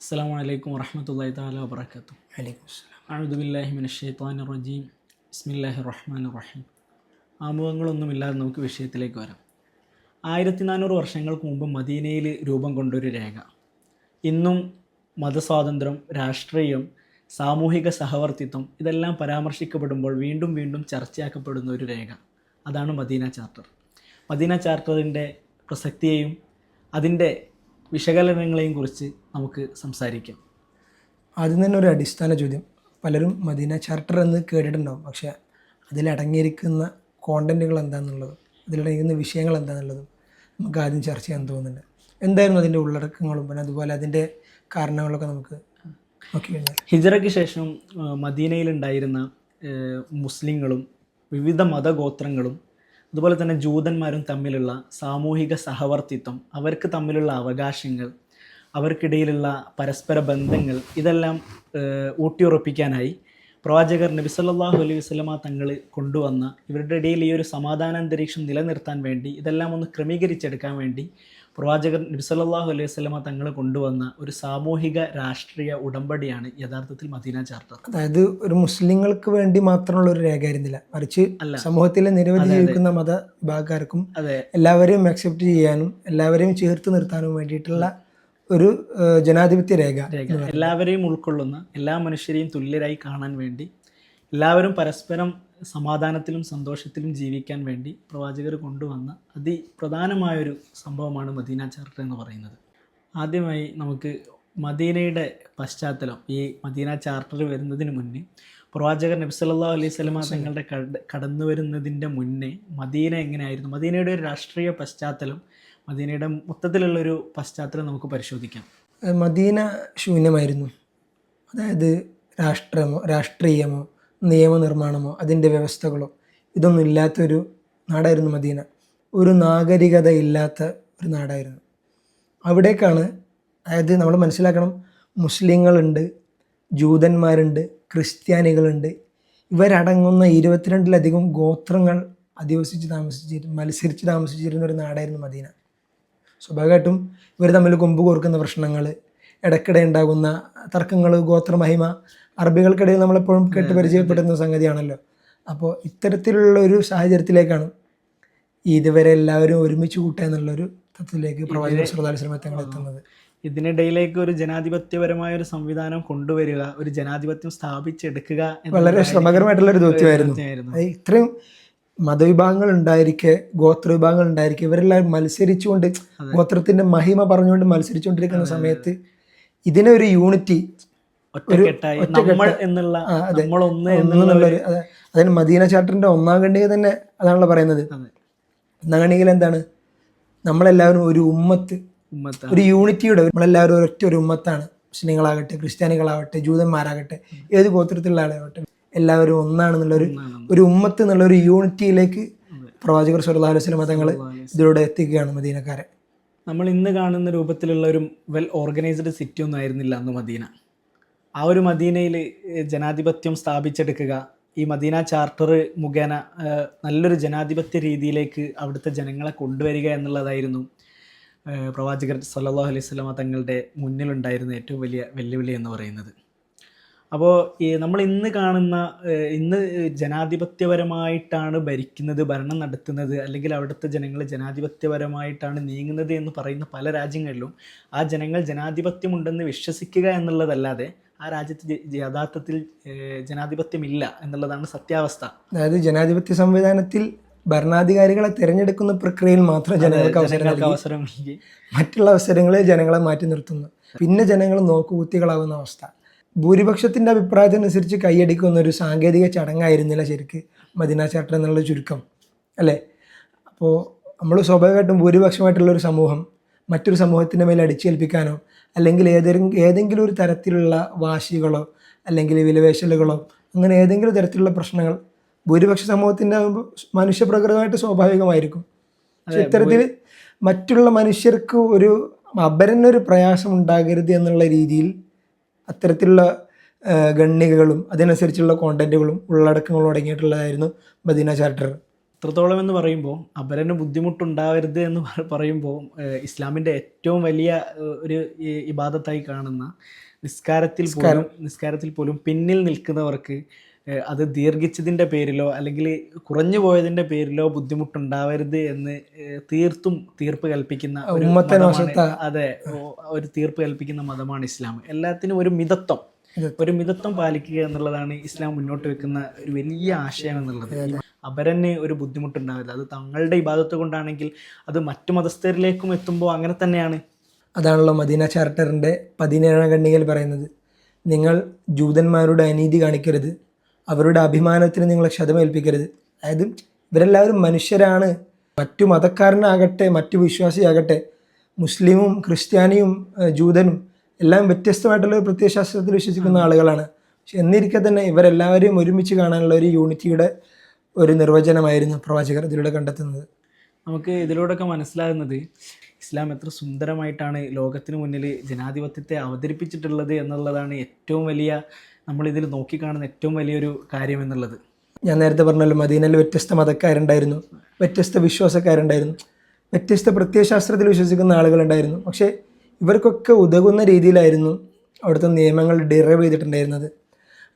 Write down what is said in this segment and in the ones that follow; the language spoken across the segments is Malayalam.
അസ്സലാമു അലൈക്കും വറഹ്മത്തുള്ളാഹി തആല വബറകാതുഹു. വലൈക്കും അസ്സലാം. അഊദു ബില്ലാഹി മിനശ് ശൈത്വാനിർ റജീം. ബിസ്മില്ലാഹിർ റഹ്മാനിർ റഹീം. ആമുഖങ്ങളൊന്നുമില്ലാതെ നമുക്ക് വിഷയത്തിലേക്ക് വരാം. 1400 വർഷങ്ങൾക്ക് മുമ്പ് മദീനയിൽ രൂപം കൊണ്ടൊരു രേഖ. ഇന്നും മതസ്വാതന്ത്ര്യം, രാഷ്ട്രീയം, സാമൂഹിക സഹവർത്തിത്വം ഇതെല്ലാം പരാമർശിക്കപ്പെടുമ്പോൾ വീണ്ടും വീണ്ടും ചർച്ചയാക്കപ്പെടുന്ന ഒരു രേഖ. അതാണ് മദീന ചാർട്ടർ. മദീന ചാർട്ടറിൻ്റെ പ്രസക്തിയെയും അതിൻ്റെ വിശകലനങ്ങളെയും കുറിച്ച് നമുക്ക് സംസാരിക്കാം. ആദ്യം തന്നെ ഒരു അടിസ്ഥാന ചോദ്യം. പലരും മദീന ചാർട്ടർ എന്ന് കേട്ടിട്ടുണ്ടാവും, പക്ഷേ അതിലടങ്ങിയിരിക്കുന്ന കോണ്ടൻറ്റുകൾ എന്താണെന്നുള്ളതും അതിലടങ്ങിയിരിക്കുന്ന വിഷയങ്ങൾ എന്താണെന്നുള്ളതും നമുക്ക് ആദ്യം ചർച്ച ചെയ്യാൻ തോന്നുന്നുണ്ട്. എന്തായിരുന്നു അതിൻ്റെ ഉള്ളടക്കങ്ങളും പിന്നെ അതുപോലെ അതിൻ്റെ കാരണങ്ങളൊക്കെ നമുക്ക് നോക്കിക്കഴിഞ്ഞാൽ, ഹിജറയ്ക്ക് ശേഷം മദീനയിലുണ്ടായിരുന്ന മുസ്ലിങ്ങളും വിവിധ മതഗോത്രങ്ങളും അതുപോലെ തന്നെ ജൂതന്മാരും തമ്മിലുള്ള സാമൂഹിക സഹവർത്തിത്വം, അവർക്ക് തമ്മിലുള്ള അവകാശങ്ങൾ, അവർക്കിടയിലുള്ള പരസ്പര ബന്ധങ്ങൾ ഇതെല്ലാം ഊട്ടിയുറപ്പിക്കാനായി പ്രവാചകർ നബി സല്ലല്ലാഹു അലൈഹി വസല്ലമ തങ്ങൾ കൊണ്ടുവന്ന ഇവരുടെ ഇടയിൽ ഈ ഒരു സമാധാന അന്തരീക്ഷം നിലനിർത്താൻ വേണ്ടി ഇതെല്ലാം ഒന്ന് ക്രമീകരിച്ചെടുക്കാൻ വേണ്ടി പ്രവാചകർ നബി സല്ലല്ലാഹു അലൈഹി വസല്ലമ തങ്ങൾ കൊണ്ടുവന്ന ഒരു സാമൂഹിക രാഷ്ട്രീയ ഉടമ്പടിയാണ് യഥാർത്ഥത്തിൽ മദീന ചാർട്ടർ. അതായത് ഒരു മുസ്ലിങ്ങൾക്ക് വേണ്ടി മാത്രമുള്ള ഒരു രേഖ ആയിരുന്നില്ല, മറിച്ച് സമൂഹത്തിലെ നിരവധി ജീവിക്കുന്ന മത വിഭാഗക്കാർക്കും എല്ലാവരെയും അക്സെപ്റ്റ് ചെയ്യാനും എല്ലാവരെയും ചേർത്ത് നിർത്താനും വേണ്ടിയിട്ടുള്ള ഒരു ജനാധിപത്യ രേഖ. എല്ലാവരെയും ഉൾക്കൊള്ളുന്ന, എല്ലാ മനുഷ്യരെയും തുല്യരായി കാണാൻ വേണ്ടി, എല്ലാവരും പരസ്പരം സമാധാനത്തിലും സന്തോഷത്തിലും ജീവിക്കാൻ വേണ്ടി പ്രവാചകർ കൊണ്ടുവന്ന അതിപ്രധാനമായൊരു സംഭവമാണ് മദീന ചാർട്ടർ എന്ന് പറയുന്നത്. ആദ്യമായി നമുക്ക് മദീനയുടെ പശ്ചാത്തലം, ഈ മദീന ചാർട്ടർ വരുന്നതിന് മുന്നേ പ്രവാചകർ നബി സല്ലല്ലാഹു അലൈഹി വസല്ലമ തങ്ങളുടെ കടന്നു വരുന്നതിൻ്റെ മുന്നേ മദീന എങ്ങനെയായിരുന്നു, മദീനയുടെ ഒരു രാഷ്ട്രീയ പശ്ചാത്തലം, മദീനയുടെ മൊത്തത്തിലുള്ളൊരു പശ്ചാത്തലം നമുക്ക് പരിശോധിക്കാം. മദീന ശൂന്യമായിരുന്നു. അതായത് രാഷ്ട്രീയമോ നിയമനിർമ്മാണമോ അതിൻ്റെ വ്യവസ്ഥകളോ ഇതൊന്നും ഇല്ലാത്തൊരു നാടായിരുന്നു മദീന. ഒരു നാഗരികത ഇല്ലാത്ത ഒരു നാടായിരുന്നു. അവിടേക്കാണ്, അതായത് നമ്മൾ മനസ്സിലാക്കണം, മുസ്ലിങ്ങളുണ്ട്, ജൂതന്മാരുണ്ട്, ക്രിസ്ത്യാനികളുണ്ട്, ഇവരടങ്ങുന്ന 22-ലധികം ഗോത്രങ്ങൾ മത്സരിച്ച് താമസിച്ചിരുന്ന ഒരു നാടായിരുന്നു മദീന. സ്വാഭാവികമായിട്ടും ഇവർ തമ്മിൽ കൊമ്പ് കോർക്കുന്ന പ്രശ്നങ്ങൾ, ഇടയ്ക്കിടെ ഉണ്ടാകുന്ന തർക്കങ്ങൾ, ഗോത്രമഹിമ അറബികൾക്കിടയിൽ നമ്മളെപ്പോഴും കേട്ട് പരിചയപ്പെടുന്ന സംഗതിയാണല്ലോ. അപ്പോൾ ഇത്തരത്തിലുള്ള ഒരു സാഹചര്യത്തിലേക്കാണ് ഇതുവരെ എല്ലാവരും ഒരുമിച്ച് കൂട്ടുക എന്നുള്ളൊരു തത്വത്തിലേക്ക് പ്രവാചകൻ സ്വല്ലല്ലാഹു അലൈഹി വസല്ലം തങ്ങൾ എത്തുന്നത്. ഇതിനിടയിലേക്ക് ഒരു ജനാധിപത്യപരമായ ഒരു സംവിധാനം കൊണ്ടുവരിക, ഒരു ജനാധിപത്യം സ്ഥാപിച്ചെടുക്കുക വളരെ ശ്രമകരമായിട്ടുള്ളൊരു ദൗത്യമായിരുന്നു. ഇത്രയും മതവിഭാഗങ്ങൾ ഉണ്ടായിരിക്കെ, ഗോത്രവിഭാഗങ്ങൾ ഉണ്ടായിരിക്കെ, ഇവരെല്ലാം മത്സരിച്ചുകൊണ്ട് ഗോത്രത്തിന്റെ മഹിമ പറഞ്ഞുകൊണ്ട് മത്സരിച്ചുകൊണ്ടിരിക്കുന്ന സമയത്ത് ഇതിനെ ഒരു യൂണിറ്റി, അതിന് മദീന ചാർട്ടറിന്റെ ഒന്നാം ഖണ്ഡിക തന്നെ അതാണല്ലോ പറയുന്നത്. ഒന്നാം ഖണ്ഡികയിൽ എന്താണ്? നമ്മളെല്ലാവരും ഒരു ഉമ്മത്ത്, ഒരു യൂണിറ്റിയുടെ, നമ്മളെല്ലാവരും ഒരു ഉമ്മത്താണ്. മുസ്ലിങ്ങളാകട്ടെ, ക്രിസ്ത്യാനികളാവട്ടെ, ജൂതന്മാരാകട്ടെ, ഏത് ഗോത്രത്തിലുള്ള ആളാകട്ടെ, എല്ലാവരും ഒന്നാണെന്നുള്ളൊരു ഉമ്മത്ത് എന്നുള്ള ഒരു യൂണിറ്റിയിലേക്ക് പ്രവാചകർ സ്വല്ലല്ലാഹു അലൈഹി വസല്ലം തങ്ങൾ ഇതിലൂടെ എത്തിക്കുകയാണ് മദീനക്കാരെ. നമ്മൾ ഇന്ന് കാണുന്ന രൂപത്തിലുള്ള ഒരു വെൽ ഓർഗനൈസ്ഡ് സിറ്റി ഒന്നും ആയിരുന്നില്ല അന്ന് മദീന. ആ ഒരു മദീനയിൽ ജനാധിപത്യം സ്ഥാപിച്ചെടുക്കുക, ഈ മദീന ചാർട്ടർ മുഖേന നല്ലൊരു ജനാധിപത്യ രീതിയിലേക്ക് അവിടുത്തെ ജനങ്ങളെ കൊണ്ടുവരിക എന്നുള്ളതായിരുന്നു പ്രവാചകർ സ്വല്ലല്ലാഹു അലൈഹി വസല്ലം തങ്ങളുടെ മുന്നിലുണ്ടായിരുന്ന ഏറ്റവും വലിയ വെല്ലുവിളി എന്ന് പറയുന്നത്. അപ്പോൾ നമ്മൾ ഇന്ന് ജനാധിപത്യപരമായിട്ടാണ് ഭരിക്കുന്നത്, ഭരണം നടത്തുന്നത്, അല്ലെങ്കിൽ അവിടുത്തെ ജനങ്ങൾ ജനാധിപത്യപരമായിട്ടാണ് നീങ്ങുന്നത് എന്ന് പറയുന്ന പല രാജ്യങ്ങളിലും ആ ജനങ്ങൾ ജനാധിപത്യമുണ്ടെന്ന് വിശ്വസിക്കുക എന്നുള്ളതല്ലാതെ ആ രാജ്യത്ത് യഥാർത്ഥത്തിൽ ജനാധിപത്യമില്ല എന്നുള്ളതാണ് സത്യാവസ്ഥ. അതായത് ജനാധിപത്യ സംവിധാനത്തിൽ ഭരണാധികാരികളെ തിരഞ്ഞെടുക്കുന്ന പ്രക്രിയയിൽ മാത്രം ജനങ്ങൾക്ക് അവസരം നൽകി മറ്റുള്ള അവസരങ്ങളിൽ ജനങ്ങളെ മാറ്റി നിർത്തുന്നു. പിന്നെ ജനങ്ങൾ നോക്കുകുത്തികളാകുന്ന അവസ്ഥ. ഭൂരിപക്ഷത്തിൻ്റെ അഭിപ്രായത്തിനനുസരിച്ച് കൈയടിക്കുന്ന ഒരു സാങ്കേതിക ചടങ്ങായിരുന്നില്ല ശരിക്ക് മദീന ചാർട്ടർ എന്നുള്ള ചുരുക്കം, അല്ലേ? അപ്പോൾ നമ്മൾ സ്വാഭാവികമായിട്ടും ഭൂരിപക്ഷമായിട്ടുള്ളൊരു സമൂഹം മറ്റൊരു സമൂഹത്തിൻ്റെ മേൽ അടിച്ചേൽപ്പിക്കാനോ അല്ലെങ്കിൽ ഏതെങ്കിലും ഒരു തരത്തിലുള്ള വാശികളോ അല്ലെങ്കിൽ വിലവേശലുകളോ അങ്ങനെ ഏതെങ്കിലും തരത്തിലുള്ള പ്രശ്നങ്ങൾ ഭൂരിപക്ഷ സമൂഹത്തിൻ്റെ മനുഷ്യപ്രകൃതമായിട്ട് സ്വാഭാവികമായിരിക്കും. പക്ഷെ ഇത്തരത്തിൽ മറ്റുള്ള മനുഷ്യർക്ക് ഒരു അപരനൊരു പ്രയാസം ഉണ്ടാകരുത് എന്നുള്ള രീതിയിൽ അത്തരത്തിലുള്ള ഖണ്ഡികകളും അതിനനുസരിച്ചുള്ള കോണ്ടന്റുകളും ഉള്ളടക്കങ്ങളും അടങ്ങിയിട്ടുള്ളതായിരുന്നു മദീന ചാർട്ടർ. എത്രത്തോളം എന്ന് പറയുമ്പോൾ അപരന് ബുദ്ധിമുട്ടുണ്ടാവരുത് എന്ന് പറയുമ്പോൾ ഇസ്ലാമിൻ്റെ ഏറ്റവും വലിയ ഒരു ഇബാദത്തായി കാണുന്ന നിസ്കാരത്തിൽ പോലും പിന്നിൽ നിൽക്കുന്നവർക്ക് അത് ദീർഘിച്ചതിൻ്റെ പേരിലോ അല്ലെങ്കിൽ കുറഞ്ഞു പോയതിൻ്റെ പേരിലോ ബുദ്ധിമുട്ടുണ്ടാവരുത് എന്ന് തീർത്തും തീർപ്പ് കൽപ്പിക്കുന്ന ഒരു മതമാണ്. അതെ, ഒരു തീർപ്പ് കൽപ്പിക്കുന്ന മതമാണ് ഇസ്ലാം. എല്ലാത്തിനും ഒരു മിതത്വം പാലിക്കുക എന്നുള്ളതാണ് ഇസ്ലാം മുന്നോട്ട് വെക്കുന്ന ഒരു വലിയ ആശയം എന്നുള്ളത്. അപരന് ഒരു ബുദ്ധിമുട്ടുണ്ടാവില്ല. അത് തങ്ങളുടെ ഇബാദത്ത് കൊണ്ടാണെങ്കിൽ അത് മറ്റു മതസ്ഥരിലേക്കും എത്തുമ്പോൾ അങ്ങനെ തന്നെയാണ്. അതാണല്ലോ മദീന ചാർട്ടറിൻ്റെ 17ാം ഖണ്ഡികയിൽ പറയുന്നത്, നിങ്ങൾ ജൂതന്മാരുടെ അനീതി കാണിക്കരുത്, അവരുടെ അഭിമാനത്തിന് നിങ്ങൾ ക്ഷതമേൽപ്പിക്കരുത്. അതായത് ഇവരെല്ലാവരും മനുഷ്യരാണ്. മറ്റു മതക്കാരനാകട്ടെ മറ്റു വിശ്വാസിയാകട്ടെ, മുസ്ലിമും ക്രിസ്ത്യാനിയും ജൂതനും എല്ലാം വ്യത്യസ്തമായിട്ടുള്ള ഒരു പ്രത്യയശാസ്ത്രത്തിൽ വിശ്വസിക്കുന്ന ആളുകളാണ്. പക്ഷെ എന്നിരിക്കെ തന്നെ ഇവരെല്ലാവരെയും ഒരുമിച്ച് കാണാനുള്ള ഒരു യൂണിറ്റിയുടെ ഒരു നിർവചനമായിരുന്നു പ്രവാചകർ ഇതിലൂടെ കണ്ടെത്തുന്നത്. നമുക്ക് ഇതിലൂടെയൊക്കെ മനസ്സിലാകുന്നത് ഇസ്ലാം എത്ര സുന്ദരമായിട്ടാണ് ലോകത്തിന് മുന്നിൽ ജനാധിപത്യത്തെ അവതരിപ്പിച്ചിട്ടുള്ളത് എന്നുള്ളതാണ് ഏറ്റവും വലിയ, നമ്മളിതിൽ നോക്കിക്കാണുന്ന ഏറ്റവും വലിയൊരു കാര്യം എന്നുള്ളത്. ഞാൻ നേരത്തെ പറഞ്ഞല്ലോ, മദീനയിൽ വ്യത്യസ്ത മതക്കാരുണ്ടായിരുന്നു, വ്യത്യസ്ത വിശ്വാസക്കാരുണ്ടായിരുന്നു, വ്യത്യസ്ത പ്രത്യയശാസ്ത്രത്തിൽ വിശ്വസിക്കുന്ന ആളുകളുണ്ടായിരുന്നു. പക്ഷേ ഇവർക്കൊക്കെ ഉതകുന്ന രീതിയിലായിരുന്നു അവിടുത്തെ നിയമങ്ങൾ ഡിറൈവ് ചെയ്തിട്ടുണ്ടായിരുന്നത്.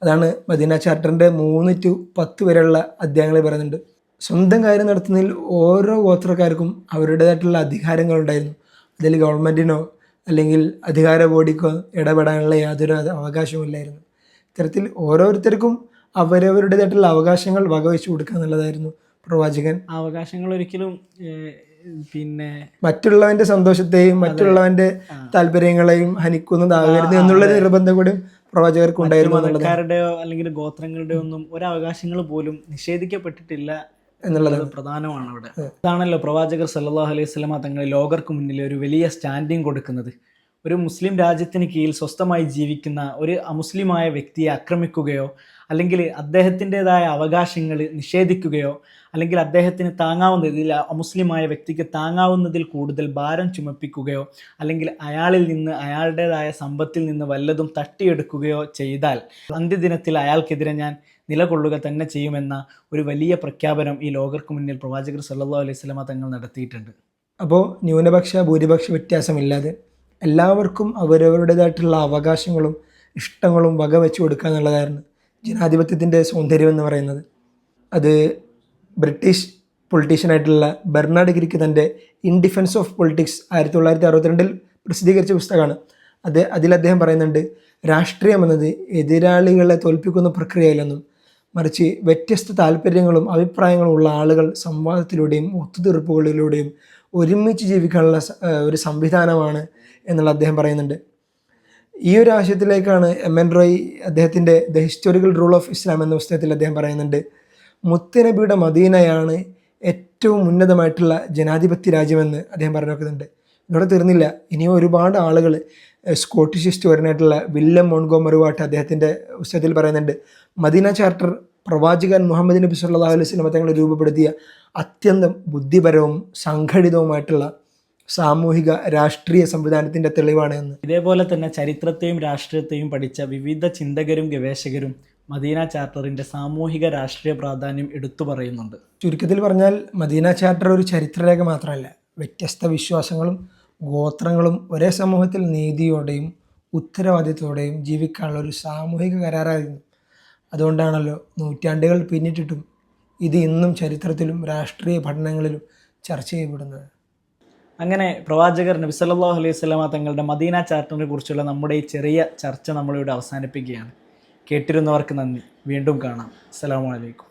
അതാണ് മദീന ചാർട്ടറിൻ്റെ 3 to 10 വരെയുള്ള അധ്യായങ്ങളിൽ പറയുന്നുണ്ട്. സ്വന്തം കാര്യം നടത്തുന്നതിൽ ഓരോ ഗോത്രക്കാർക്കും അവരുടേതായിട്ടുള്ള അധികാരങ്ങളുണ്ടായിരുന്നു. അതിൽ ഗവൺമെൻറ്റിനോ അല്ലെങ്കിൽ അധികാര ബോഡിക്കോ ഇടപെടാനുള്ള യാതൊരു അവകാശവുമില്ലായിരുന്നു. ഇത്തരത്തിൽ ഓരോരുത്തർക്കും അവരവരുടേതായിട്ടുള്ള അവകാശങ്ങൾ വകവെച്ച് കൊടുക്കുക എന്നുള്ളതായിരുന്നു പ്രവാചകൻ. അവകാശങ്ങൾ ഒരിക്കലും പിന്നെ മറ്റുള്ളവൻ്റെ സന്തോഷത്തെയും മറ്റുള്ളവൻ്റെ താല്പര്യങ്ങളെയും ഹനിക്കുന്നതാകരുത് എന്നുള്ള നിർബന്ധം കൂടി പ്രവാചകർക്ക് ഉണ്ടായിരുന്നു. മതക്കാരുടെയോ അല്ലെങ്കിൽ ഗോത്രങ്ങളുടെയോ ഒന്നും ഒരവകാശങ്ങൾ പോലും നിഷേധിക്കപ്പെട്ടിട്ടില്ല എന്നുള്ളത് പ്രധാനമാണ് അവിടെ. അതാണല്ലോ പ്രവാചകർ സല്ലല്ലാഹു അലൈഹി വസല്ലമ തങ്ങൾ ലോകർക്ക് മുന്നിൽ ഒരു വലിയ സ്റ്റാൻഡിങ് കൊടുക്കുന്നത്. ഒരു മുസ്ലിം രാജ്യത്തിന് കീഴിൽ സ്വസ്ഥമായി ജീവിക്കുന്ന ഒരു അമുസ്ലിമായ വ്യക്തിയെ ആക്രമിക്കുകയോ അല്ലെങ്കിൽ അദ്ദേഹത്തിൻ്റെതായ അവകാശങ്ങൾ നിഷേധിക്കുകയോ അല്ലെങ്കിൽ അദ്ദേഹത്തിന് താങ്ങാവുന്ന ഇതിൽ അമുസ്ലിമായ വ്യക്തിക്ക് താങ്ങാവുന്നതിൽ കൂടുതൽ ഭാരം ചുമപ്പിക്കുകയോ അല്ലെങ്കിൽ അയാളിൽ നിന്ന് അയാളുടേതായ സമ്പത്തിൽ നിന്ന് വല്ലതും തട്ടിയെടുക്കുകയോ ചെയ്താൽ അന്ത്യദിനത്തിൽ അയാൾക്കെതിരെ ഞാൻ നിലകൊള്ളുക തന്നെ ചെയ്യുമെന്ന ഒരു വലിയ പ്രഖ്യാപനം ഈ ലോകർക്ക് മുന്നിൽ പ്രവാചകർ സല്ലല്ലാഹു അലൈഹി വസല്ലമ തങ്ങൾ നടത്തിയിട്ടുണ്ട്. അപ്പോൾ ന്യൂനപക്ഷ ഭൂരിപക്ഷ വ്യത്യാസമില്ലാതെ എല്ലാവർക്കും അവരവരുടേതായിട്ടുള്ള അവകാശങ്ങളും ഇഷ്ടങ്ങളും വകവെച്ച് കൊടുക്കുക എന്നുള്ളതായിരുന്നു ജനാധിപത്യത്തിൻ്റെ സൗന്ദര്യം എന്ന് പറയുന്നത്. അത് ബ്രിട്ടീഷ് പൊളിറ്റീഷ്യനായിട്ടുള്ള ബെർണാഡ് ഗ്രിക്ക് തൻ്റെ ഇൻ ഡിഫെൻസ് ഓഫ് പൊളിറ്റിക്സ് 1962 പ്രസിദ്ധീകരിച്ച പുസ്തകമാണ്. അതിൽ അദ്ദേഹം പറയുന്നുണ്ട്, രാഷ്ട്രീയം എന്നത് എതിരാളികളെ തോൽപ്പിക്കുന്ന പ്രക്രിയയിലെന്നും മറിച്ച് വ്യത്യസ്ത താല്പര്യങ്ങളും അഭിപ്രായങ്ങളും ഉള്ള ആളുകൾ സംവാദത്തിലൂടെയും ഒത്തുതീർപ്പുകളിലൂടെയും ഒരുമിച്ച് ജീവിക്കാനുള്ള ഒരു സംവിധാനമാണ് എന്നുള്ള അദ്ദേഹം പറയുന്നുണ്ട്. ഈ ഒരു ആശയത്തിലേക്കാണ് എം.എൻ. റോയ് അദ്ദേഹത്തിൻ്റെ the historical rule of Islam എന്ന പുസ്തകത്തിൽ അദ്ദേഹം പറയുന്നുണ്ട്, മുത്തുനബിയുടെ മദീനയാണ് ഏറ്റവും ഉന്നതമായിട്ടുള്ള ജനാധിപത്യ രാജ്യമെന്ന് അദ്ദേഹം പറഞ്ഞു വെക്കുന്നുണ്ട്. ഇതോടെ തീർന്നില്ല, ഇനിയും ഒരുപാട് ആളുകൾ, സ്കോട്ടിഷ് ഹിസ്റ്റോറിയനായിട്ടുള്ള വില്യം മോൺഗോമറി വാട്ട് അദ്ദേഹത്തിൻ്റെ പുസ്തകത്തിൽ പറയുന്നുണ്ട്, മദീന ചാർട്ടർ പ്രവാചകൻ മുഹമ്മദ് നബി സല്ലല്ലാഹു അലൈഹി വസല്ലം തങ്ങൾ രൂപപ്പെടുത്തിയ അത്യന്തം ബുദ്ധിപരവും സംഘടിതവുമായിട്ടുള്ള സാമൂഹിക രാഷ്ട്രീയ സംവിധാനത്തിൻ്റെ തെളിവാണ് എന്ന്. ഇതേപോലെ തന്നെ ചരിത്രത്തെയും രാഷ്ട്രീയത്തെയും പഠിച്ച വിവിധ ചിന്തകരും ഗവേഷകരും മദീന ചാർട്ടറിൻ്റെ സാമൂഹിക രാഷ്ട്രീയ പ്രാധാന്യം എടുത്തു പറയുന്നുണ്ട്. ചുരുക്കത്തിൽ പറഞ്ഞാൽ മദീന ചാർട്ടർ ഒരു ചരിത്രരേഖ മാത്രമല്ല, വ്യത്യസ്ത വിശ്വാസങ്ങളും ഗോത്രങ്ങളും ഒരേ സമൂഹത്തിൽ നീതിയോടെയും ഉത്തരവാദിത്തോടെയും ജീവിക്കാനുള്ള ഒരു സാമൂഹിക കരാറായിരുന്നു. അതുകൊണ്ടാണല്ലോ നൂറ്റാണ്ടുകൾ പിന്നിട്ടിട്ടും ഇത് ഇന്നും ചരിത്രത്തിലും രാഷ്ട്രീയ പഠനങ്ങളിലും ചർച്ച ചെയ്യപ്പെടുന്നത്. അങ്ങനെ പ്രവാചകർ നബി സല്ലല്ലാഹു അലൈഹി വസല്ലമ തങ്ങളുടെ മദീന ചാർട്ടറിനെ കുറിച്ചുള്ള നമ്മുടെ ഈ ചെറിയ ചർച്ച നമ്മളിവിടെ അവസാനിപ്പിക്കുകയാണ്. കേട്ടിരുന്നവർക്ക് നന്ദി. വീണ്ടും കാണാം. അസ്സലാമു അലൈക്കും.